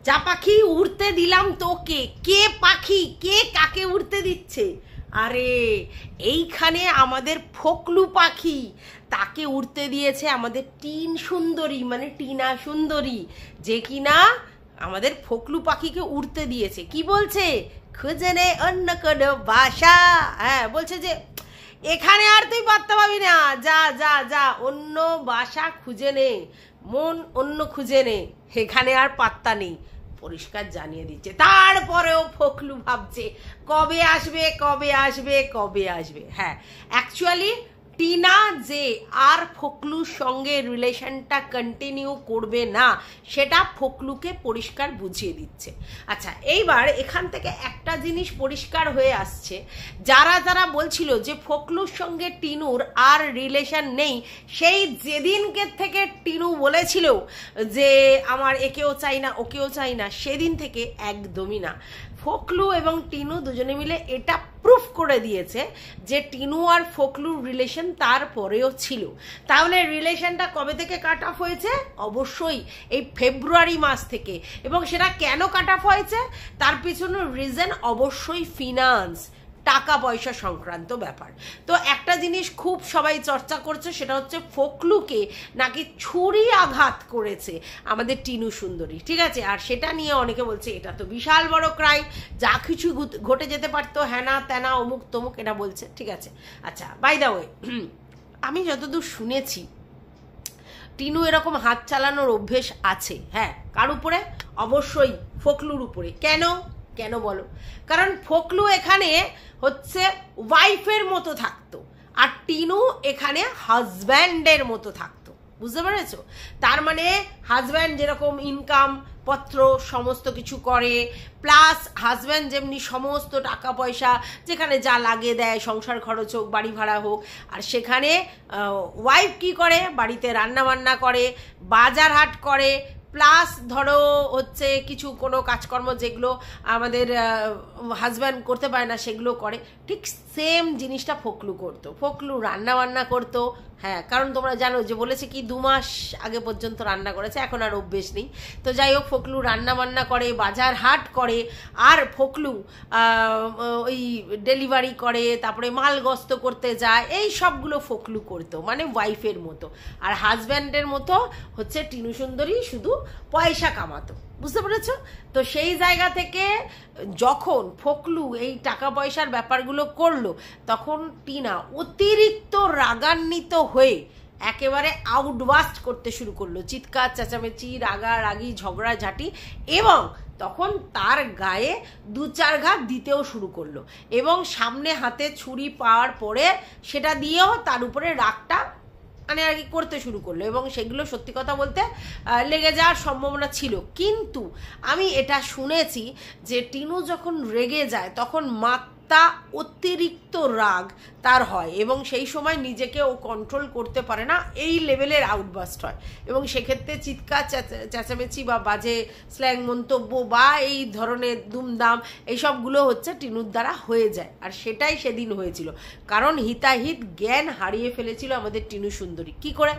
যা পাখি উড়তে দিলাম তোকে, কে পাখি, কে কাকে উড়তে দিচ্ছে? আরে এইখানে আমাদের ফোকলু পাখি, তাকে উড়তে দিয়েছে আমাদের টিন সুন্দরী, মানে টিনা সুন্দরী, যে কিনা আমাদের ফোকলু পাখিকে উড়তে দিয়েছে। কি বলছে? খুঁজে নে অন্য কোনো বাসা। হ্যাঁ, বলছে যে এখানে আর তুই পাত্তা পাবি না, যা যা যা, অন্য বাসা খুঁজে নে, মন অন্য খুঁজে নে, এখানে আর পাত্তা নেই, পরিষ্কার জানিয়ে দিচ্ছে। তারপরেও ফোকলু ভাবছে কবে আসবে, কবে আসবে, কবে আসবে। হ্যাঁ, অ্যাকচুয়ালি টিনা যে আর ফোকলুর সঙ্গে রিলেশনটা কন্টিনিউ করবে না, সেটা ফোকলুকে পরিষ্কার বুঝিয়ে দিচ্ছে। আচ্ছা, এইবার এখান থেকে একটা জিনিস পরিষ্কার হয়ে আসছে, যারা যারা বলছিল যে ফোকলুর সঙ্গে টিনুর আর রিলেশন নেই, সেই যেদিনকে থেকে টিনু বলেছিল যে আমার একেও চাই না ওকেও চাই না, সেদিন থেকে একদমই না। ফোকলু এবং টিনু দুজনে মিলে এটা প্রুফ করে দিয়েছে যে টিনু আর ফোকলুর রিলেশন তারপরেও ছিল। তাহলে রিলেশনটা কবে থেকে কাট অফ হয়েছে? অবশ্যই এই ফেব্রুয়ারি মাস থেকে। এবং সেটা কেন কাট অফ হয়েছে, তার পিছনে রিজন অবশ্যই ফিনান্স, টাকা পয়সা সংক্রান্ত ব্যাপার। তো একটা জিনিস খুব সবাই চর্চা করছে, সেটা হচ্ছে ফোকলুকে নাকি ছুরি আঘাত করেছে আমাদের টিনু সুন্দরী, ঠিক আছে? আর সেটা নিয়ে অনেকে বলছে এটা তো বিশাল বড় ক্রাইম, যা কিছু ঘটে যেতে পারতো, হ্যানা ত্যানা অমুক তমুক, এটা বলছে, ঠিক আছে? আচ্ছা, বাই দ্য ওয়ে, আমি যতদূর শুনেছি টিনু এরকম হাত চালানোর অভ্যেস আছে। হ্যাঁ, কার উপরে? অবশ্যই ফোকলুর উপরে। কেন কেন বলো? কারণ ফোকলু এখানে হচ্ছে ওয়াইফের মতো থাকতো, আর টিনু এখানে হাজব্যান্ডের মতো থাকতো। বুঝতে পেরেছো? তার মানে হাজব্যান্ড যেরকম ইনকাম পত্র সমস্ত কিছু করে, প্লাস হাজব্যান্ড যেমনি সমস্ত টাকা পয়সা যেখানে যা লাগে দেয়, সংসার খরচ হোক, বাড়ি ভাড়া হোক, আর সেখানে ওয়াইফ কি করে? বাড়িতে রান্না বান্না করে, বাজার হাট করে, প্লাস ধরো হচ্ছে কিছু কোনো কাজকর্ম যেগুলো আমাদের হাজব্যান্ড করতে পারে না সেগুলো করে। ঠিক সেম জিনিসটা ফোকলু করতো। ফোকলু রান্না বান্না করতো। হ্যাঁ, কারণ তোমরা জানো যে বলেছে কি 2 মাস আগে পর্যন্ত রান্না করেছে, এখন আর অভ্যেস নেই। তো যাই হোক, ফোকলু রান্না বান্না করে, বাজার হাট করে, আর ফোকলু ওই ডেলিভারি করে, তারপরে মাল গস্ত করতে যায়, এই সবগুলো ফোকলু করতো, মানে ওয়াইফের মতো। আর হাজব্যান্ডের মতো হচ্ছে টিনু সুন্দরী শুধু পয়সা কামাতো। বুঝতে পেরেছ? তো সেই জায়গা থেকে যখন ফোকলু এই টাকা পয়সার ব্যাপারগুলো করলো, তখন টিনা অতিরিক্ত রাগান্বিত হয়ে একেবারে আউটবাস্ট করতে শুরু করলো, চিৎকার চেঁচামেচি, রাগারাগি, ঝগড়াঝাটি, এবং তখন তার গায়ে 2-4 ঘা দিতেও শুরু করলো, এবং সামনে হাতে ছুরি পাওয়ার পরে সেটা দিয়েও তার উপরে রাগটা মানে আর কি করতে শুরু করলো, এবং সেগুলো সত্যি কথা বলতে লেগে যাওয়ার সম্ভাবনা ছিল। কিন্তু আমি এটা শুনেছি যে টিনু যখন রেগে যায় তখন মাত্রা অতিরিক্ত রাগ তার হয়, এবং সেই সময় নিজেকে ও কন্ট্রোল করতে পারে না, এই লেভেলের আউটবাস্ট হয়, এবং সেক্ষেত্রে চিৎকার চেঁচামেচি বা বাজে স্ল্যাং মন্তব্য বা এই ধরনের দুমদাম এইসবগুলো হচ্ছে টিনুর দ্বারা হয়ে যায়। আর সেটাই সেদিন হয়েছিল, কারণ হিতাহিত জ্ঞান হারিয়ে ফেলেছিল আমাদের টিনু সুন্দরী। কি করে?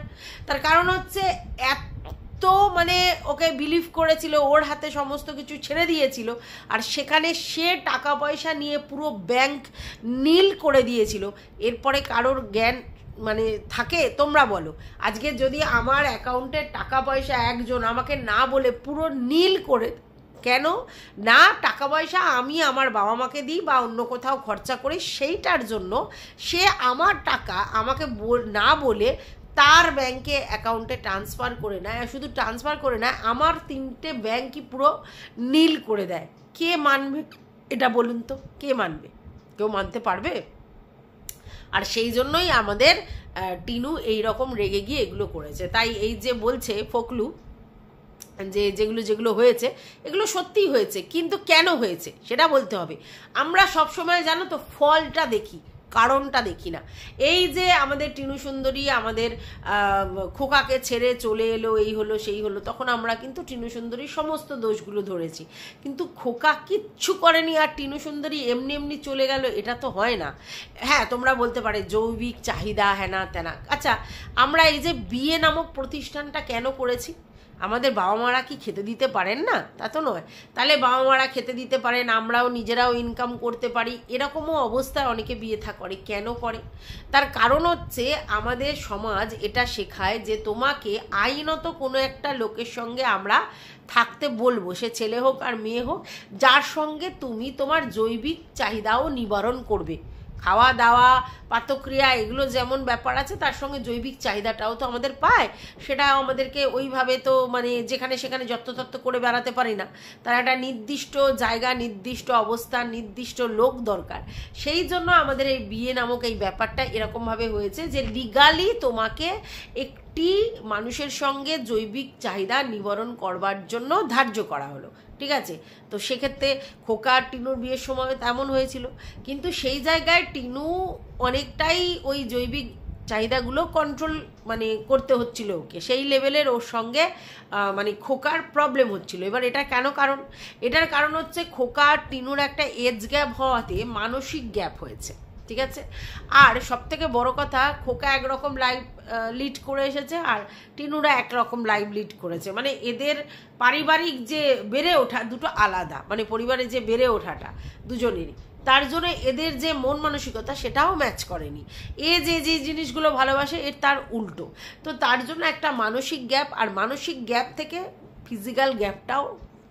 তার কারণ হচ্ছে তো মানে ওকে বিলিভ করেছিল, ওর হাতে সমস্ত কিছু ছেড়ে দিয়েছিল, আর সেখানে সে টাকা পয়সা নিয়ে পুরো ব্যাংক নীল করে দিয়েছিল। এরপরে কারোর জ্ঞান মানে থাকে? তোমরা বলো, আজকে যদি আমার অ্যাকাউন্টের টাকা পয়সা একজন আমাকে না বলে পুরো নীল করে, কেন না টাকা পয়সা আমি আমার বাবা মাকে দিই বা অন্য কোথাও খরচা করি, সেইটার জন্য সে আমার টাকা আমাকে না বলে তার ব্যাংকে অ্যাকাউন্টে ট্রান্সফার করে নেয়, শুধু ট্রান্সফার করে নেয়, আমার 3টে ব্যাংকই পুরো নীল করে দেয়। কে মানবে এটা বলুন তো? কে মানবে? কেউ মানতে পারবে? আর সেই জন্যই আমাদের টিনু এইরকম রেগে গিয়ে এগুলো করেছে। তাই এই যে বলছে ফোকলু যে যেগুলো হয়েছে এগুলো সত্যিই হয়েছে, কিন্তু কেন হয়েছে সেটা বলতে হবে। আমরা সবসময় জানো তো ফলটা দেখি, কারণটা দেখি না। এই যে আমাদের টিনু সুন্দরী আমাদের খোকাকে ছেড়ে চলে এলো, এই হলো সেই হলো, তখন আমরা কিন্তু টিনু সুন্দরীর সমস্ত দোষগুলো ধরেছি, কিন্তু খোকা কিচ্ছু করেনি আর টিনু সুন্দরী এমনি এমনি চলে গেল, এটা তো হয় না। হ্যাঁ, তোমরা বলতে পারে যৌবিক চাহিদা, হ্যানা ত্যানা। আচ্ছা, আমরা এই যে বিয়ে নামক প্রতিষ্ঠানটা কেন করেছি? আমাদের বাবা মারা কি খেতে দিতে পারেন না? তা তো নয়। তাহলে বাবা মারা খেতে দিতে পারেন, আমরাও নিজেরাও ইনকাম করতে পারি, এরকমও অবস্থায় অনেকে বিয়ে থা করে। কেন করে? তার কারণ হচ্ছে আমাদের সমাজ এটা শেখায় যে তোমাকে আইনত কোনো একটা লোকের সঙ্গে আমরা থাকতে বলবো, সে ছেলে হোক আর মেয়ে হোক, যার সঙ্গে তুমি তোমার জৈবিক চাহিদাও নিবারণ করবে। খাওয়া দাওয়া পাতক্রিয়া এগুলো যেমন ব্যাপার আছে, তার সঙ্গে জৈবিক চাহিদাটাও তো আমাদের পায়। সেটা আমাদেরকে ওইভাবে তো মানে যেখানে সেখানে যত্রতত্র করে বেড়াতে পারি না। তার একটা নির্দিষ্ট জায়গা, নির্দিষ্ট অবস্থান, নির্দিষ্ট লোক দরকার। সেই জন্য আমাদের এই বিয়ে নামক এই ব্যাপারটা এরকমভাবে হয়েছে যে লিগালি তোমাকে একটি মানুষের সঙ্গে জৈবিক চাহিদা নিবারণ করবার জন্য ধার্য করা হলো। ঠিক আছে? তো সেক্ষেত্রে খোকা আর টিনুর বিয়ের সময় তেমন হয়েছিল, কিন্তু সেই জায়গায় টিনু অনেকটাই ওই জৈবিক চাহিদাগুলো কন্ট্রোল মানে করতে হচ্ছিল ওকে, সেই লেভেলের ওর সঙ্গে মানে খোকার প্রবলেম হচ্ছিল। এবার এটা কেন কারণ? এটার কারণ হচ্ছে খোকা আর টিনুর একটা এজ গ্যাপ হওয়াতে মানসিক গ্যাপ হয়েছে। ঠিক আছে? আর সব থেকে বড় কথা, খোকা একরকম লাইফ লিড করে এসেছে আর টিনুরা একরকম লাইফ লিড করেছে। মানে এদের পারিবারিক যে বেড়ে ওঠা দুটো আলাদা, মানে পরিবারে যে বেড়ে ওঠাটা দুজনেরই, তার জন্য এদের যে মন মানসিকতা সেটাও ম্যাচ করেনি। এ যে যে জিনিসগুলো ভালোবাসে এর তার উল্টো। তো তার জন্য একটা মানসিক গ্যাপ, আর মানসিক গ্যাপ থেকে ফিজিক্যাল গ্যাপটাও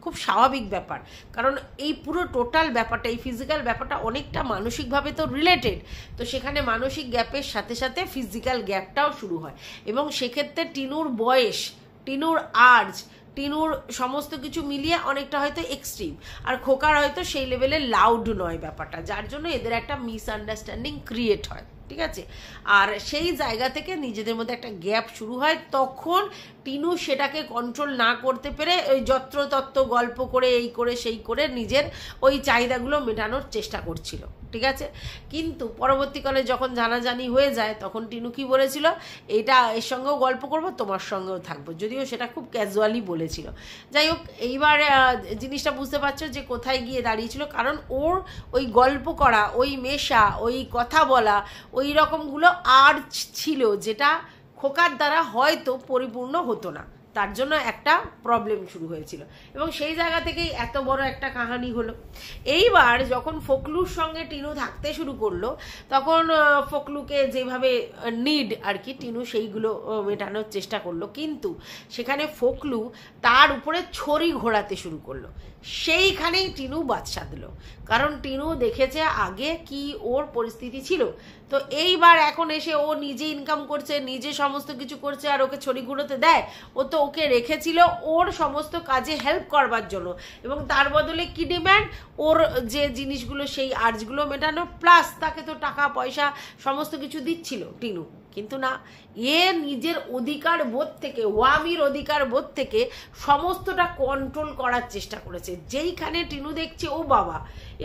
খুব স্বাভাবিক ব্যাপার। কারণ এই পুরো টোটাল ব্যাপারটা, এই ফিজিক্যাল ব্যাপারটা অনেকটা মানসিকভাবে তো রিলেটেড। তো সেখানে মানসিক গ্যাপের সাথে সাথে ফিজিক্যাল গ্যাপটাও শুরু হয়। এবং সেক্ষেত্রে টিনুর বয়স, টিনুর আর্জ, টিনুর সমস্ত কিছু মিলিয়ে অনেকটা হয়তো এক্সট্রিম, আর খোকার হয়তো সেই লেভেলে লাউড নয় ব্যাপারটা, যার জন্য এদের একটা মিসআন্ডারস্ট্যান্ডিং ক্রিয়েট হয়। ঠিক আছে? আর সেই জায়গা থেকে নিজেদের মধ্যে একটা গ্যাপ শুরু হয়। তখন টিনু সেটাকে কন্ট্রোল না করতে পেরে ওই যত্রতত্ত্ব গল্প করে এই করে সেই করে নিজের ওই চাহিদাগুলো মেটানোর চেষ্টা করছিল। ঠিক আছে? কিন্তু পরবর্তীকালে যখন জানাজানি হয়ে যায় তখন টিনু কি বলেছিল, এটা এর সঙ্গেও গল্প করব, তোমার সঙ্গেও থাকবো, যদিও সেটা খুব ক্যাজুয়ালি বলেছিল। যাই হোক, এইবার জিনিসটা বুঝতে পারছো যে কোথায় গিয়ে দাঁড়িয়েছিল। কারণ ওর ওই গল্প করা, ওই মেশা, ওই কথা বলা, ওই রকমগুলো আর্জ ছিল যেটা খোকার দ্বারা হয়তো পরিপূর্ণ হতো না। তার জন্য একটা প্রবলেম শুরু হয়েছিল এবং সেই জায়গা থেকেই এত বড় একটা কাহিনী হলো। এইবার যখন ফকলুর সঙ্গে টিনু থাকতে শুরু করলো তখন ফকলুকে যেভাবে নিড আর কি টিনু সেইগুলো মেটানোর চেষ্টা করলো, কিন্তু সেখানে ফকলু তার উপরে ছড়ি ঘোরাতে শুরু করলো। সেইখানেই টিনু বাদ সাধলো, কারণ টিনু দেখেছে আগে কি ওর পরিস্থিতি ছিল। তো এইবার এখন এসে ও নিজে ইনকাম করছে, নিজে সমস্ত কিছু করছে, আর ওকে ছড়ি ঘুরোতে দেয়? ও তো ওকে রেখেছিল ওর সমস্ত কাজে হেল্প করবার জন্য, এবং তার বদলে কি ডিম্যান্ড? ওর যে জিনিসগুলো সেই আর্জগুলো মেটানো, প্লাস তাকে তো টাকা পয়সা সমস্ত কিছু দিচ্ছিল টিনু। কিন্তু না, এ নিজের অধিকার বোধ থেকে, ওয়ামির অধিকার বোধ থেকে সমস্তটা কন্ট্রোল করার চেষ্টা করেছে। যেইখানে টিনু দেখছে ও বাবা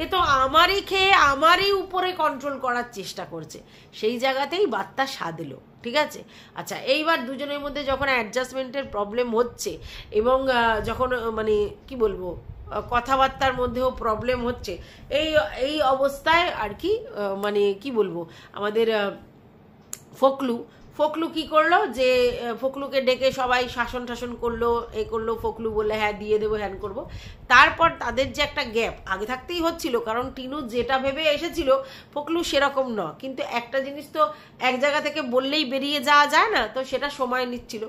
এ তো আমারই খেয়ে আমারই উপরে কন্ট্রোল করার চেষ্টা করছে, সেই জায়গাতেই বার্তা সাধলো। ঠিক আছে? আচ্ছা, এইবার দুজনের মধ্যে যখন অ্যাডজাস্টমেন্টের প্রবলেম হচ্ছে এবং যখন মানে কি বলবো কথাবার্তার মধ্যেও প্রবলেম হচ্ছে, এই অবস্থায় আর কি মানে কি বলবো আমাদের ফকলু কি করলো যে ফকলুকে ডেকে সবাই শাসন টাসন করলো, এ করলো। ফকলু বলে হ্যাঁ দিয়ে দেবো, হ্যান করবো। তারপর তাদের যে একটা গ্যাপ আগে থাকতেই হচ্ছিল, কারণ টিনু যেটা ভেবে এসেছিল ফকলু সেরকম ন, কিন্তু একটা জিনিস তো এক জায়গা থেকে বললেই বেরিয়ে যাওয়া যায় না, তো সেটা সময় নিচ্ছিল।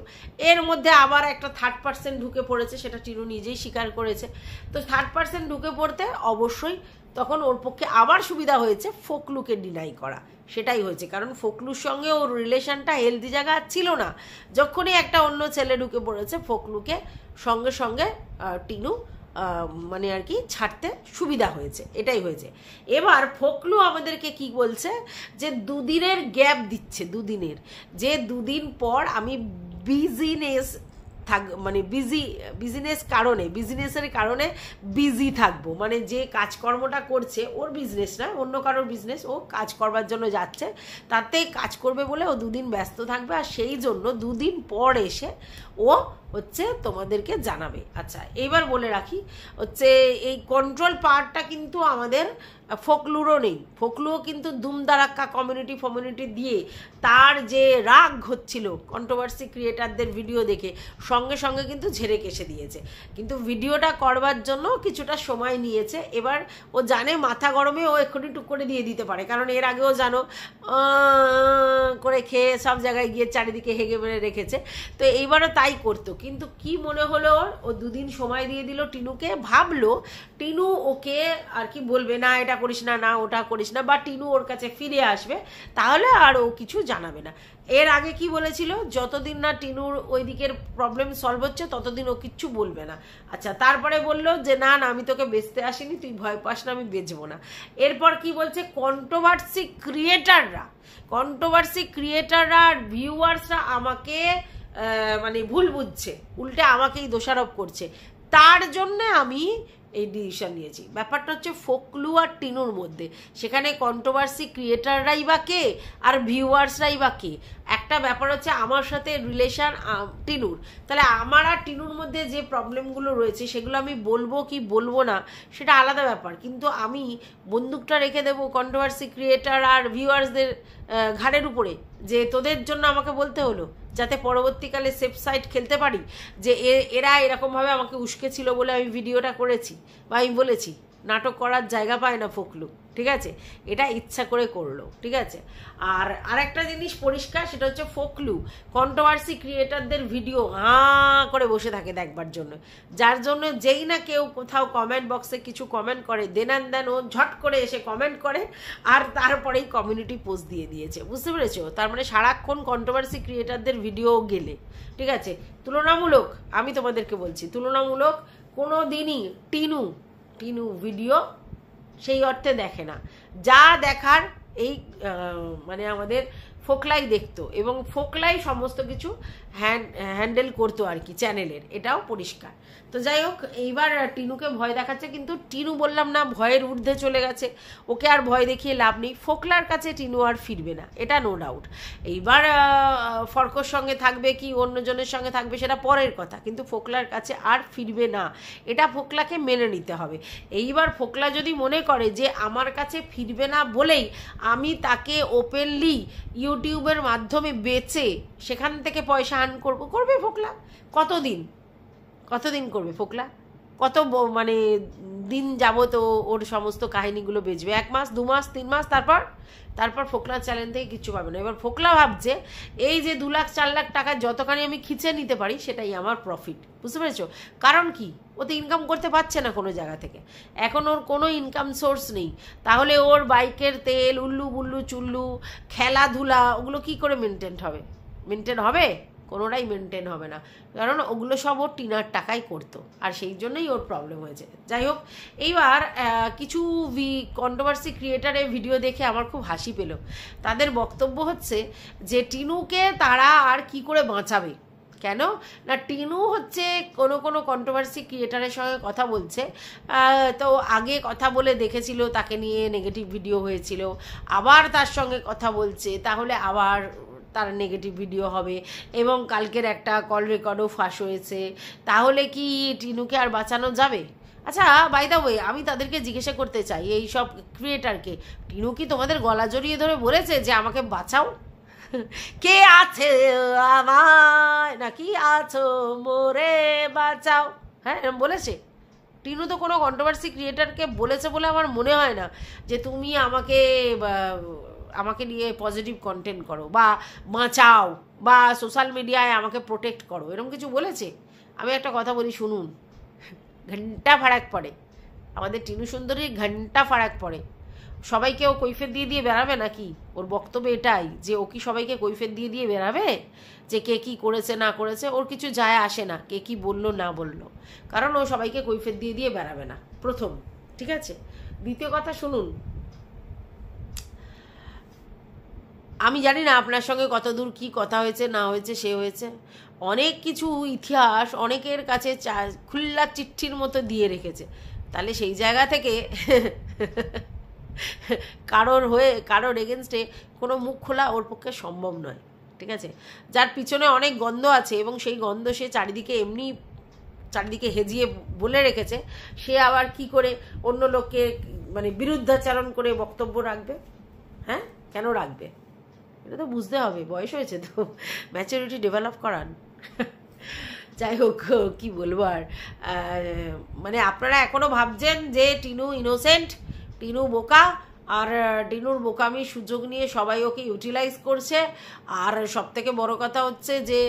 এর মধ্যে আবার একটা থার্ড পার্সন ঢুকে পড়েছে, সেটা টিনু নিজেই স্বীকার করেছে। তো থার্ড পার্সন ঢুকে পড়তে অবশ্যই তখন ওর পক্ষে আবার সুবিধা হয়েছে ফকলুকে ডিনাই করা। সেটাই হয়েছে, কারণ ফকলুর সঙ্গে ওর রিলেশনটা হেলদি জায়গা ছিল না। যখনই একটা অন্য ছেলে ঢুকে পড়েছে ফকলুকে সঙ্গে সঙ্গে টিনু মানে আর কি ছাড়তে সুবিধা হয়েছে, এটাই হয়েছে। এবার ফকলু আমাদেরকে কি বলছে যে দুদিনের গ্যাপ দিচ্ছে, দুদিনের, যে দুদিন পর আমি বিজিনেস মানে বিজনেসের কারণে বিজি থাকবো। মানে যে কাজকর্মটা করছে ওর বিজনেস না, অন্য কারোর বিজনেস, ও কাজ করবার জন্য যাচ্ছে, তাতে কাজ করবে বলে ও দুদিন ব্যস্ত থাকবে, আর সেই জন্য দুদিন পর এসে ও হচ্ছে তোমাদেরকে জানাবে। আচ্ছা এইবার বলে রাখি হচ্ছে এই কন্ট্রোল পাওয়ারটা কিন্তু আমাদের ফোকলুরও নেই। ফোকলুও কিন্তু ধুমধারাক্কা কমিউনিটি দিয়ে তার যে রাগ হচ্ছিল কন্ট্রোভার্সি ক্রিয়েটারদের ভিডিও দেখে সঙ্গে সঙ্গে কিন্তু ঝেড়ে কেসে দিয়েছে, কিন্তু ভিডিওটা করবার জন্য কিছুটা সময় নিয়েছে। এবার ও জানে মাথা গরমে ও এক্ষুনি টুক করে দিয়ে দিতে পারে, কারণ এর আগেও জানো করে খেয়ে সব জায়গায় গিয়ে চারিদিকে হেগে মেরে রেখেছে, তো এইবারও তাই করতো। কিন্তু কি মনে হলো ও দুদিন সময় দিয়ে দিল টিনুকে, ভাবলো টিনু ওকে আর কি বলবে না এটা করিস না, না ওটা করিস না, বা টিনু ওর কাছে ফিরে আসবে, তাহলে আর ও কিছু জানাবে না। এর আগে কি বলেছিল, যতদিন না টিনুর ওই দিকের প্রবলেম সলভ হচ্ছে ততদিন ও কিচ্ছু বলবে না। আচ্ছা তারপরে বললো যে না না আমি তোকে বেচতে আসিনি, তুই ভয় পাস না, আমি বেচবো না। এরপর কি বলছে, কন্ট্রোভার্সি ক্রিয়েটাররা আর ভিউয়ার্সরা আমাকে মানে ভুল বুঝছে, উল্টে আমাকেই দোষারোপ করছে, তার জন্য আমি এই ডিসিশন নিয়েছি। ব্যাপারটা হচ্ছে ফোকলু আর টিনুর মধ্যে, সেখানে কন্ট্রোভার্সি ক্রিয়েটাররাই বা কে আর ভিউয়ার্সরাই বা কে। একটা ব্যাপার হচ্ছে আমার সাথে রিলেশন টিনুর, তাহলে আমার আর টিনুর মধ্যে যে প্রবলেমগুলো রয়েছে সেগুলো আমি বলবো কি বলবো না সেটা আলাদা ব্যাপার, কিন্তু আমি বন্দুকটা রেখে দেবো কন্ট্রোভার্সি ক্রিয়েটার আর ভিউয়ার্সদের ঘাড়ের উপরে, যে তোদের জন্য আমাকে বলতে হলো, যাতে পরবর্তীকালে সেফ সাইড খেলতে পারি যে এরা এরকমভাবে আমাকে উস্কেছিল বলে আমি ভিডিওটা করেছি বা আমি বলেছি। নাটক করার জায়গা পায় না ফোকলু, ঠিক আছে, এটা ইচ্ছা করে করলো, ঠিক আছে। আর আরেকটা জিনিস পরিষ্কার, সেটা হচ্ছে ফোকলু কন্ট্রোভার্সি ক্রিয়েটারদের ভিডিও করে বসে থাকে দেখবার জন্য, যার জন্য যেই না কেউ কোথাও কমেন্ট বক্সে কিছু কমেন্ট করে দেন ও ঝট করে এসে কমেন্ট করে আর তারপরেই কমিউনিটি পোস্ট দিয়ে দিয়েছে, বুঝতে পেরেছো? তার মানে সারাক্ষণ কন্ট্রোভার্সি ক্রিয়েটারদের ভিডিও গেলে, ঠিক আছে। তুলনামূলক আমি তোমাদেরকে বলছি, তুলনামূলক কোনো দিনই টিনু ভিডিও সেই অর্থে দেখে না, যা দেখার এই মানে আমাদের ফোকলাই দেখতো এবং ফোকলাই সমস্ত কিছু হ্যান্ডেল করতো আর কি চ্যানেলের, এটাও পরিষ্কার। তো যাই হোক, এইবার টিনুকে ভয় দেখাচ্ছে, কিন্তু টিনু বললাম না ভয়ের ঊর্ধ্বে চলে গেছে, ওকে আর ভয় দেখিয়ে লাভ নেই। ফোকলার কাছে টিনু আর ফিরবে না, এটা নো ডাউট। এইবার ফর্কর সঙ্গে থাকবে কি অন্যজনের সঙ্গে থাকবে সেটা পরের কথা, কিন্তু ফোকলার কাছে আর ফিরবে না, এটা ফোকলাকে মেনে নিতে হবে। এইবার ফোকলা যদি মনে করে যে আমার কাছে ফিরবে না বলেই আমি তাকে ওপেনলি ইউটিউবের মাধ্যমে বেচে সেখান থেকে পয়সা আর্ন করবে ফোকলা। কতদিন করবে ফোকলা? কত মানে দিন যাবত ওর সমস্ত কাহিনীগুলো বেচবে? 1 মাস, 2 মাস, 3 মাস, তারপর ফোকলার চ্যানেল থেকে কিচ্ছু পাবে না। এবার ফোকলা ভাবছে এই যে 2 লাখ 4 লাখ টাকা যতখানি আমি খিচে নিতে পারি সেটাই আমার প্রফিট, বুঝতে পেরেছো? কারণ কি, ও তো ইনকাম করতে পারছে না কোনো জায়গা থেকে, এখন ওর কোনো ইনকাম সোর্স নেই, তাহলে ওর বাইকের তেল, উল্লু বুল্লু চুল্লু, খেলাধুলা, ওগুলো কি করে মেনটেন হবে? কোনোটাই মেনটেন হবে না, কারণ ওগুলো সব ওর টিনার টাকাই করতো, আর সেই জন্যই ওর প্রবলেম হয়েছে। যাই হোক, এইবার কিছু কন্ট্রোভার্সি ক্রিয়েটারের ভিডিও দেখে আমার খুব হাসি পেল। তাদের বক্তব্য হচ্ছে যে টিনুকে তারা আর কি করে বাঁচাবে, কেন না টিনু হচ্ছে কোনো কন্ট্রোভার্সি ক্রিয়েটারের সঙ্গে কথা বলছে, তো আগে কথা বলে দেখেছিল, তাকে নিয়ে নেগেটিভ ভিডিও হয়েছিল, আবার তার সঙ্গে কথা বলছে, তাহলে আবার তার নেগেটিভ ভিডিও হবে, এবং কালকের একটা কল রেকর্ডও ফাঁস হয়েছে, তাহলে কি টিনুকে আর বাঁচানো যাবে? আচ্ছা বাই দ্য ওয়ে, আমি তাদেরকে জিজ্ঞাসা করতে চাই, এই সব ক্রিয়েটারকে, টিনু কি তোমাদের গলা জড়িয়ে ধরে বলেছে যে আমাকে বাঁচাও? কে আছে আমায়, নাকি আছো মোরে বাঁচাও, হ্যাঁ এরকম বলেছে? টিনু তো কোনো কন্ট্রোভার্সি ক্রিয়েটারকে বলেছে বলে আমার মনে হয় না যে তুমি আমাকে নিয়ে পজিটিভ কন্টেন্ট করো বা বাঁচাও বা সোশ্যাল মিডিয়ায় আমাকে প্রোটেক্ট করো, এরকম কিছু বলেছে? আমি একটা কথা বলি শুনুন, ঘন্টা ফারাক পড়ে, আমাদের টিনু সুন্দরীর ঘন্টা ফারাক পড়ে। সবাইকে ও কৈফিয়ত দিয়ে বেড়াবে নাকি? ওর বক্তব্য এটাই যে ও কি সবাইকে কৈফিয়ত দিয়ে বেড়াবে যে কে কি করেছে না করেছে? ওর কিছু যায় আসে না কে কি বললো না বললো, কারণ ও সবাইকে কৈফিয়ত দিয়ে বেড়াবে না, প্রথম, ঠিক আছে। দ্বিতীয় কথা শুনুন, আমি জানি না আপনার সঙ্গে কতদূর কি কথা হয়েছে না হয়েছে, সে হয়েছে অনেক কিছু ইতিহাস অনেকের কাছে খুল্লা চিঠির মতো দিয়ে রেখেছে, তাহলে সেই জায়গা থেকে কারোর এগেনস্টে কোনো মুখ খোলা ওর পক্ষে সম্ভব নয়, ঠিক আছে, যার পিছনে অনেক গন্ধ আছে এবং সেই গন্ধ সে চারিদিকে হেজিয়ে বলে রেখেছে, সে আবার কি করে অন্য লোককে মানে বিরুদ্ধাচারণ করে বক্তব্য রাখবে? হ্যাঁ, কেন রাখবে? এটা তো বুঝতে হবে, বয়স হয়েছে তো, ম্যাচুরিটি ডেভেলপ করান। যাই হোক, কি বলবো আর, মানে আপনারা এখনো ভাবছেন যে টিনু ইনোসেন্ট, টিনু বোকা, আর টিনুর বোকামির সুযোগ নিয়ে সবাই ওকে ইউটিলাইজ করছে। আর সব থেকে বড় কথা হচ্ছে যে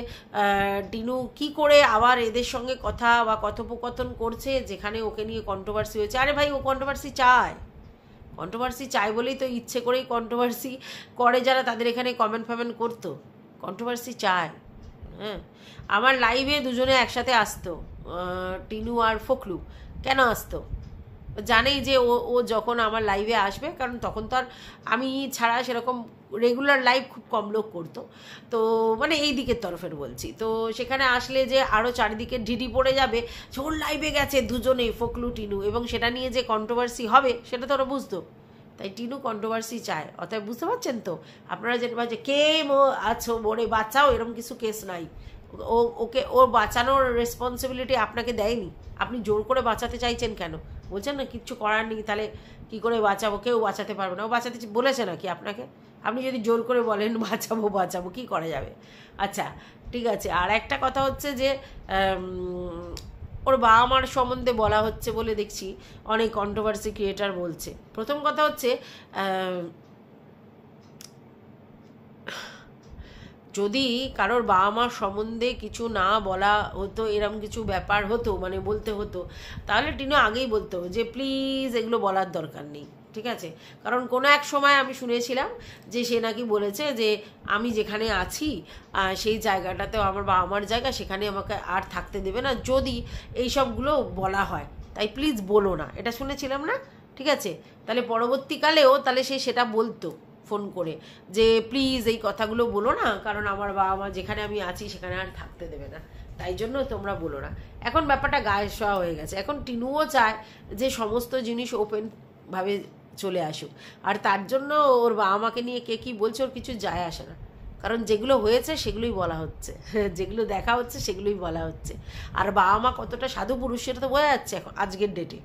টিনু কি করে আবার এদের সঙ্গে কথা বা কথোপকথন করছে যেখানে ওকে নিয়ে কন্ট্রোভার্সি হয়েছে। আরে ভাই, ও কন্ট্রোভার্সি চায় বলেই তো ইচ্ছে করেই কন্ট্রোভার্সি করে যারা, তাদের এখানে কমেন্ট ফমেন্ট করতো, কন্ট্রোভার্সি চায়। হ্যাঁ, আমার লাইভে দুজনে একসাথে আসতো, টিনু আর ফখলু। কেন আসতো? জানেই যে ও যখন আমার লাইভে আসবে, কারণ তখন তো আর আমি ছাড়া সেরকম রেগুলার লাইভ খুব কম লোক করতো, তো মানে এই দিকের তরফের বলছি, তো সেখানে আসলে যে আরও চারিদিকে ঢিডি পড়ে যাবে যে ওর লাইভে গেছে দুজনেই, ফখলু টিনু, এবং সেটা নিয়ে যে কন্ট্রোভার্সি হবে সেটা তো ওরা বুঝতো। তাই টিনু কন্ট্রোভার্সি চায়। অতএব বুঝতে পারছেন তো আপনারা, যেটা ভাবছে কে আছো মোরে বাঁচাও, এরকম কিছু কেস নাই। ওকে ওর বাঁচানোর রেসপন্সিবিলিটি আপনাকে দেয়নি, আপনি জোর করে বাঁচাতে চাইছেন কেন? বলছেন না কিচ্ছু করার নেই, তাহলে কি করে বাঁচাবো? কেউ বাঁচাতে পারবে না। ও বাঁচাতে বলেছে নাকি আপনাকে? আপনি যদি জোর করে বলেন বাঁচাবো কি করা যাবে? আচ্ছা, ঠিক আছে। আর একটা কথা হচ্ছে যে ওর বাবা মার সম্বন্ধে বলা হচ্ছে বলে দেখছি অনেক কন্ট্রোভার্সি ক্রিয়েটার বলছে। প্রথম কথা হচ্ছে, যদি কারোর বাবা মার সম্বন্ধে কিছু না বলা হতো, এরম কিছু ব্যাপার হতো, মানে বলতে হতো, তাহলে টিনু আগেই বলতো যে প্লিজ এগুলো বলার দরকার নেই, ঠিক আছে? কারণ কোনো এক সময় আমি শুনেছিলাম যে সে নাকি বলেছে যে আমি যেখানে আছি সেই জায়গাটাতেও আমার বাবা মার জায়গা, সেখানে আমাকে আর থাকতে দেবে না যদি এইসবগুলো বলা হয়, তাই প্লিজ বলো না, এটা শুনেছিলাম না? ঠিক আছে, তাহলে পরবর্তীকালেও তাহলে সে সেটা বলতো ফোন করে যে প্লিজ এই কথাগুলো বলো না, কারণ আমার বাবা মা যেখানে আমি আছি সেখানে আর থাকতে দেবে না, তাই জন্য তোমরা বলো না। এখন ব্যাপারটা গায়ে শোয়া হয়ে গেছে। এখন টিনুও চায় যে সমস্ত জিনিস ওপেন ভাবে চলে আসুক, আর তার জন্য ওর বাবা মাকে নিয়ে কে কি বলছে ওর কিছু যায় আসে না, কারণ যেগুলো হয়েছে সেগুলোই বলা হচ্ছে, যেগুলো দেখা হচ্ছে সেগুলোই বলা হচ্ছে। আর বাবা মা কতটা সাধু পুরুষ সেটা তো বোঝা যাচ্ছে এখন আজকের ডেটে।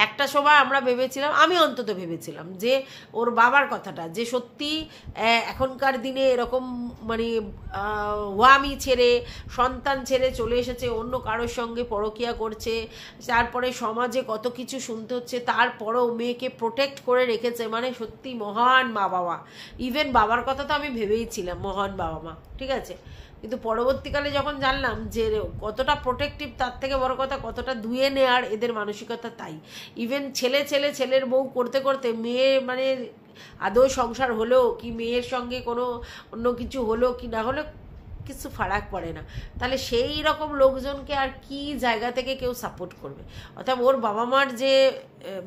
একটা সময় আমরা ভেবেছিলাম, আমি অন্তত ভেবেছিলাম যে ওর বাবার কথাটা যে সত্যি এখনকার দিনে এরকম মানে ওয়ামি ছেড়ে সন্তান ছেড়ে চলে এসেছে, অন্য কারোর সঙ্গে পরকীয়া করছে, তারপরে সমাজে কত কিছু শুনতে হচ্ছে, তারপরেও মেয়েকে প্রোটেক্ট করে রেখেছে, মানে সত্যি মহান মা বাবা। ইভেন বাবার কথা তো আমি ভেবেইছিলাম মহান বাবা মা, ঠিক আছে, কিন্তু পরবর্তীকালে যখন জানলাম যে কতটা প্রোটেক্টিভ, তার থেকে বড় কথা কতটা ধুয়ে নেয়ার এদের মানসিকতা, তাই ইভেন ছেলের বউ করতে করতে মেয়ে মানে আদৌ সংসার হলো কি, মেয়ের সঙ্গে কোনো অন্য কিছু হলো কি না হলো কিছু ফারাক পড়ে না, তাহলে সেই রকম লোকজনকে আর কি জায়গা থেকে কেউ সাপোর্ট করবে? অর্থাৎ ওর বাবা মার যে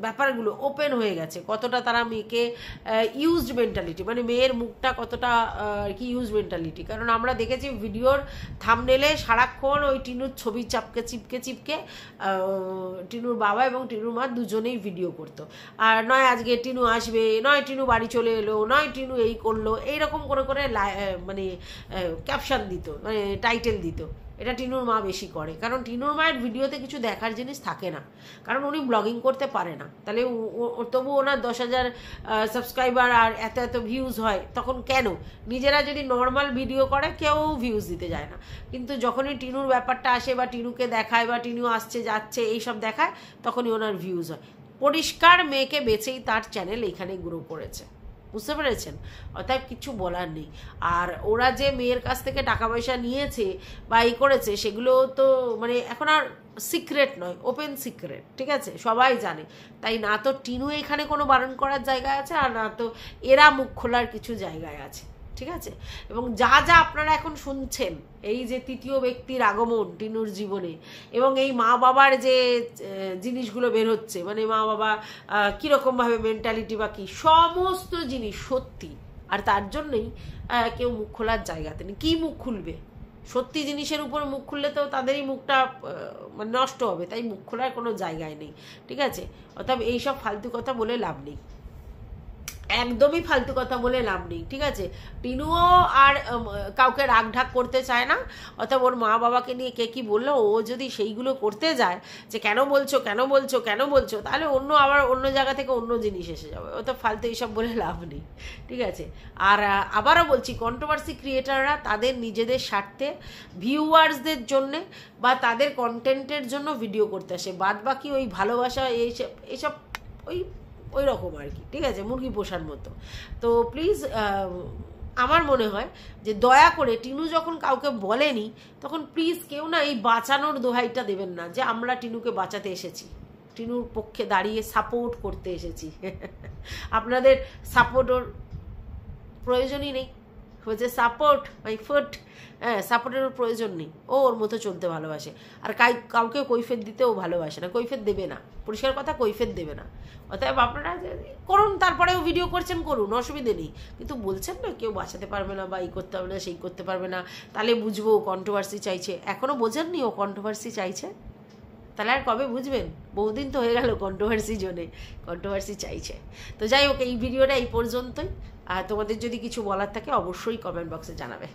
ব্যাপারগুলো ওপেন হয়ে গেছে, কতটা তারা মেয়েকে ইউজড মেন্টালিটি, মানে মেয়ের মুখটা কতটা আর কি ইউজ মেন্টালিটি। কারণ আমরা দেখেছি ভিডিওর থাম্বনেলে সারাক্ষণ ওই টিনুর ছবি চিপকে টিনুর বাবা এবং টিনুর মা দুজনেই ভিডিও করতো, আর নয় আজকে টিনু আসবে, নয় টিনু বাড়ি চলে এলো, নয় টিনু এই করলো, এইরকম করে মানে ক্যাপশন দিত, মানে টাইটেল দিত। এটা টিনুর মা বেশি করে, কারণ টিনুর মায়ের ভিডিওতে কিছু দেখার জিনিস থাকে না, কারণ উনি ব্লগিং করতে পারে না, তাহলে তবু ওনার 10,000 সাবস্ক্রাইবার আর এত ভিউজ হয়, তখন কেন? নিজেরা যদি নর্মাল ভিডিও করে কেউ ভিউজ দিতে যায় না, কিন্তু যখনই টিনুর ব্যাপারটা আসে বা টিনুকে দেখায় বা টিনু আসছে যাচ্ছে এইসব দেখায়, তখনই ওনার ভিউজ হয়। পরিষ্কার মেয়েকে বেছেই তার চ্যানেল এখানে গ্রো করেছে, বুঝতে পেরেছেন? অর্থাৎ কিছু বলার নেই। আর ওরা যে মেয়ের কাছ থেকে টাকা পয়সা নিয়েছে বা এই করেছে, সেগুলো তো মানে এখন আর সিক্রেট নয়, ওপেন সিক্রেট, ঠিক আছে, সবাই জানে। তাই না তো টিনু এখানে কোনো বারণ করার জায়গা আছে, আর না তো এরা মুখ খোলার কিছু জায়গায় আছে, ঠিক আছে? এবং যা আপনারা এখন শুনছেন, এই যে তৃতীয় ব্যক্তির আগমন টিনুর জীবনে, এবং এই মা বাবার যে জিনিসগুলো বের হচ্ছে, মানে মা বাবা কীরকমভাবে মেন্টালিটি বা কী, সমস্ত জিনিস সত্যি। আর তার জন্যই কেউ মুখ খোলার জায়গাতে নেই। কী মুখ খুলবে? সত্যি জিনিসের উপর মুখ খুললে তো তাদেরই মুখটা মানে নষ্ট হবে, তাই মুখ খোলার কোনো জায়গায় নেই, ঠিক আছে? অর্থাৎ এইসব ফালতু কথা বলে লাভ নেই। একদমই ফালতু কথা বলে লাভ নেই, ঠিক আছে? টিনুও আর কাউকে রাগঢাক করতে চায় না, অথবা ওর মা বাবাকে নিয়ে কে কি বললো, ও যদি সেইগুলো করতে যায় যে কেন বলছো কেন বলছো কেন বলছো, তাহলে আবার অন্য জায়গা থেকে অন্য জিনিস এসে যাবে। ও তো ফালতু এইসব বলে লাভ নেই, ঠিক আছে? আর আবারও বলছি, কন্ট্রোভার্সি ক্রিয়েটাররা তাদের নিজেদের স্বার্থে, ভিউয়ার্সদের জন্যে বা তাদের কন্টেন্টের জন্য ভিডিও করতে আসে, বাদ বাকি ওই ভালোবাসা এইসব ওই রকম আর কি, ঠিক আছে? মুরগি পোষার মতো। তো প্লিজ আমার মনে হয় যে দয়া করে টিনু যখন কাউকে বলেনি, তখন প্লিজ কেউ না এই বাঁচানোর দোহাইটা দেবেন না যে আমরা টিনুকে বাঁচাতে এসেছি, টিনুর পক্ষে দাঁড়িয়ে সাপোর্ট করতে এসেছি। আপনাদের সাপোর্টের প্রয়োজনই নেই, হচ্ছে সাপোর্ট মাই ফুট। হ্যাঁ, সাপোর্টের প্রয়োজন নেই, ও ওর মতো চলতে ভালোবাসে, আর কাউকে কৈফিয়ত দিতেও ভালোবাসে না, কৈফিয়ত দেবে না, পরিষ্কার কথা, কৈফিয়ত দেবে না। অতএব আপনারা করুন, তারপরেও ভিডিও করছেন করুন, অসুবিধে নেই, কিন্তু বলছেন না কেউ বাঁচাতে পারবে না বা এই করতে পারবে না সেই করতে পারবে না, তাহলে বুঝবো কন্ট্রোভার্সি চাইছে। এখনও বোঝেননি ও কন্ট্রোভার্সি চাইছে? তাহলে আর কবে বুঝবেন? বহুদিন তো হয়ে গেল কন্ট্রোভার্সি জোনে, কন্ট্রোভার্সি চাইছে। তো যাই হোক, এই ভিডিওটা এই পর্যন্তই। আর তোমাদের যদি কিছু বলার থাকে অবশ্যই কমেন্ট বক্সে জানাবে।